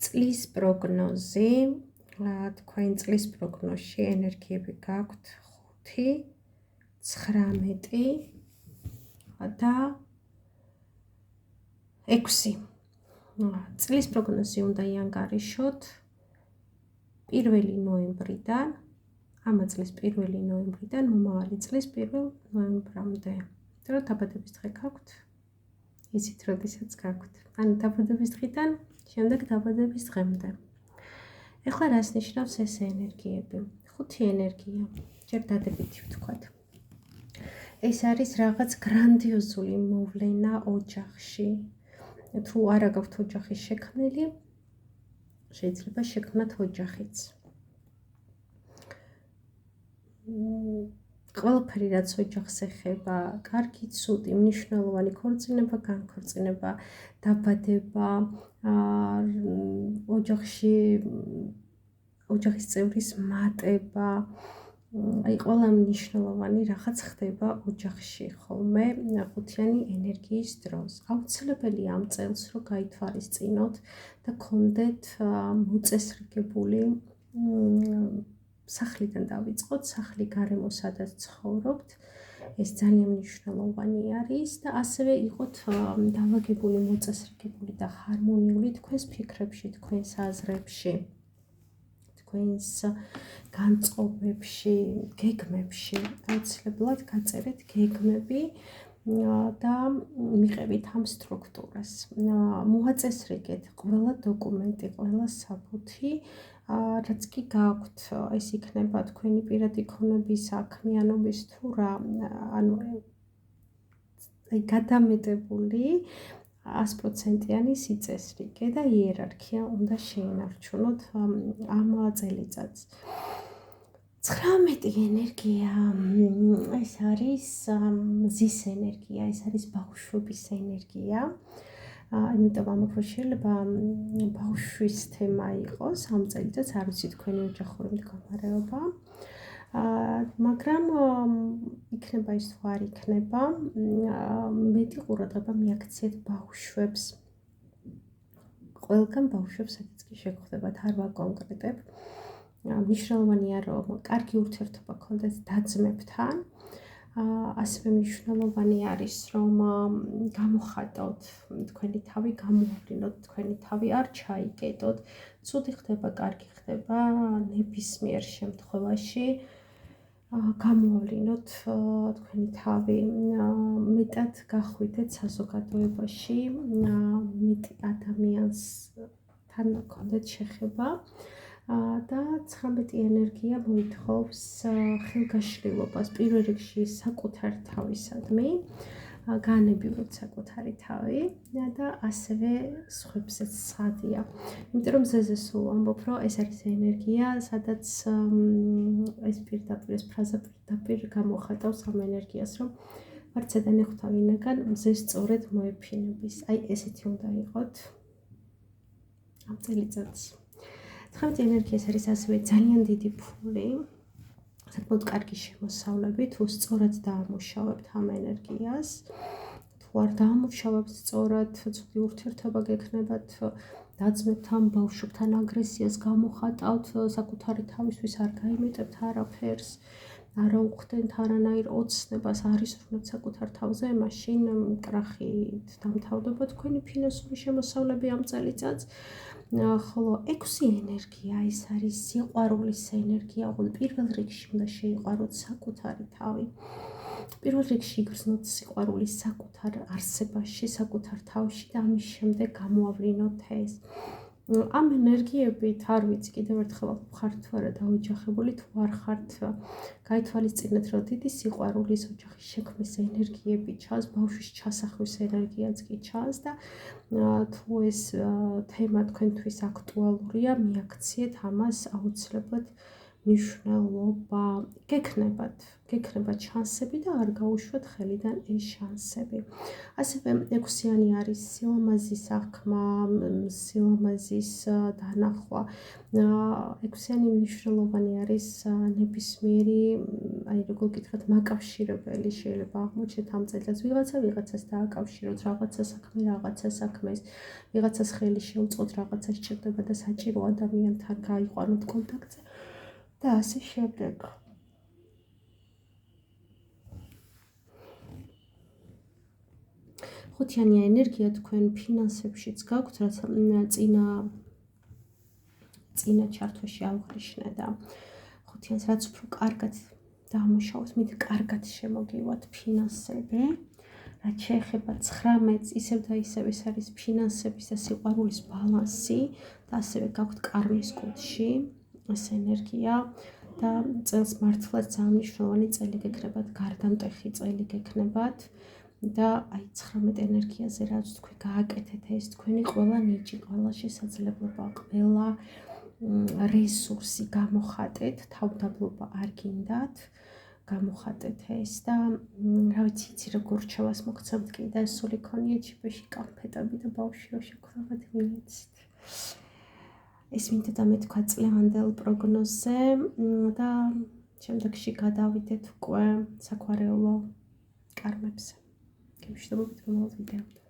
წლის პროგნოზი, თქვენ წლის პროგნოზში ენერგიები გაქვთ 5, 19 და 6. წლის პროგნოზი უნდა იანგარიშოთ 1 ნოემბრიდან, ამ წლის 1 ნოემბრიდან მომავალი წლის 1 ნოემბრამდე. რომ დაბადების დღე გაქვთ, იცით როდესაც გაქვთ. ანუ დაბადების დღიდან შემდეგ დაბადების დღემდე. ეხლა რას ნიშნავს ეს ენერგიები? 5 ენერგია, ჯერ დადებითი ვთქვათ. ეს არის რაღაც გრანდიოზული მოვლენა ოჯახში. თუ არა გაქვთ ოჯახი შექმნილი, შეიძლება შექმნათ ოჯახიც. ყველაფერი რაც ოჯახს ეხება, კარგი, ცუდი, მნიშვნელოვანი ქორწინება, განქორწინება, დაბადება, ოჯახის წევრის მატება, აი ყველა მნიშვნელოვანი რაღაც ხდება ოჯახში ხოლმე ხუთიანი ენერგიის დროს. აუცილებელია ამ წელს რომ გაითვალისწინოთ და გქონდეთ მოწესრიგებული სახლიდან დავიწყოთ, სახლი გარემო სადაც ცხოვრობთ, ეს ძალიან მნიშვნელოვანი არის და ასევე იყოთ დავაგებული, მოწესრიგებული და ჰარმონიული თქვენს ფიქრებში, თქვენს აზრებში, თქვენს განწყობებში, გეგმებში. აუცილებლად გაწერეთ გეგმები და მიყევით ამ სტრუქტურას. მოაწესრიგეთ ყველა დოკუმენტი, ყველა საფუძვი, რაც კი გაქვთ, ეს იქნება თქვენი პირადი ქონების, საქმიანობის თუ რა, ანუ გადამეტებული 100%-იანი სიწესრიგე და იერარქია უნდა შეინარჩუნოთ ამ წელიწადს. 19 ენერგია, ეს არის მზის ენერგია, ეს არის ბავშვობის ენერგია. იმიტომ ამ უფრო შეიძლება ბავშვის თემა იყოს ამ წელიწადს, არ ვიცი თქვენი ოჯახური მდგომარეობა. მაგრამ იქნება ის თუ არ იქნება, მეტი ყურადღება მიაქციეთ ბავშვებს. ყველგან ბავშვებს სადაც კი შეგხვდებათ, არ ვაკონკრეტებ. მნიშვნელოვანია რომ კარგი ურთიერთობა გქონდეთ და-ძმებთან. ასევე მნიშვნელოვანი არის რომ გამოხატოთ თქვენი თავი, გამოავლინოთ თქვენი თავი, არ ჩაიკეტოთ. ცუდი ხდება, კარგი ხდება, ნებისმიერ შემთხვევაში გამოავლინოთ თქვენი თავი, მეტად გახვიდეთ საზოგადოებაში, მეტი ადამიანთან გქონდეთ შეხება. და 19 ენერგია მოითხოვს ხელგაშლილობას, პირველ რიგში საკუთარ თავისადმი, განებივროთ საკუთარი თავი და ასევე სხვებსაც ცხადია. იმიტომ რომ ზეზე სულ ვამბობ, რომ ეს არის ენერგია, სადაც ეს პირდაპირ, ეს ფრაზა პირდაპირ გამოხატავს ამ ენერგიას, რომ ვარც ზედან ეხვთა ვინაგან მზეს სწორედ მოეფინების. აი ესეთი უნდა იყოთ ამ წელიწადს. 19 ენერგიას არის ასევე ძალიან დიდი ფული, საკმაოდ კარგი შემოსავლები, თუ სწორად დაამუშავებთ ამ ენერგიას, თუ არ დაამუშავებთ სწორად, ცუდი ურთიერთობა გექნებათ და-ძმებთან, ბავშვებთან აგრესიას გამოხატავთ, საკუთარი თავისთვის არ გაიმეტებთ არაფერს, არ უხდენთ არანაირ ოცნებას, არ ისვრნებთ საკუთარ თავზე, მაშინ კრახით დამთავრდება თქვენი ფინანსური შემოსავლები ამ წელიწადს. ხოლო 6 ენერგია, ეს არის სიყვარულის ენერგია, პირველ რიგში უნდა შეიყვაროთ საკუთარი თავი. პირველ რიგში იგრძნოთ სიყვარული საკუთარ არსებაში, საკუთარ თავში და ამის შემდეგ გამოავლინოთ ეს. ამ ენერგიებით, არ ვიცი, კიდევ ერთხელ ხართ თუ არა დაოჯახებული, თუ არ ხართ, გაითვალისწინეთ, რომ დიდი სიყვარულის ოჯახის შექმნის ენერგიები ჩანს, ბავშვის ჩასახვის ენერგიაც კი ჩანს და თუ ეს თემა თქვენთვის აქტუალურია, მიაქციეთ ამას აუცილებლად მნიშვნელობა, გექნებათ შანსები და არ გაუშვათ ხელიდან ეს შანსები. ასევე 6-იანი არის სილამაზის აღქმა, სილამაზის დანახვა. 6-იანი მნიშვნელოვანი არის ნებისმიერი, აი როგორ გითხრათ, მაკავშირებელი შეიძლება აღმოჩნდეთ ამ წელს ვიღაცას დააკავშიროთ, რაღაცა საქმეს, ვიღაცას ხელი შეუწყოთ, რაღაცა სჭირდება და საჭირო ადამიანთან გაიყვანოთ კონტაქტზე და ასე შემდეგ. ხუთიანი ენერგია თქვენ ფინანსებშიც გაქვთ, რაც წინა ჩართვაში აღნიშნე და ხუთიანს რაც უფრო კარგად დაამუშავოთ, მით კარგად შემოგივათ ფინანსები. რაც შეეხება 19-ს, ისევ და ისევ ეს არის ფინანსების და სიყვარულის ბალანსი და ასევე გაქვთ კარმის კუდში ეს ენერგია და წელს მართლაც ძალიან მნიშვნელოვანი წელი გექნებათ, გარდამტეხი წელი გექნებათ და აი 19 ენერგიაზე რაც თქვენ გააკეთეთ ეს თქვენი ყველა ნიჭი, ყველა შესაძლებლობა, ყველა რესურსი გამოხატეთ, თავდაბლობა არ გინდათ. გამოხატეთ ეს და რა ვიცი, იცი როგორ რჩევას მოგცემთ კი და სული ქონია ჩიპეში კამფეტები და ბავშვი რო შექრებათ მიეცით. ეს მინდოდა მე თქვა წლევანდელ პროგნოზზე და შემდეგში გადავიდეთ უკვე საგვარეულო კარმებზე. გემშვიდობებით მომავალ ვიდეომდე.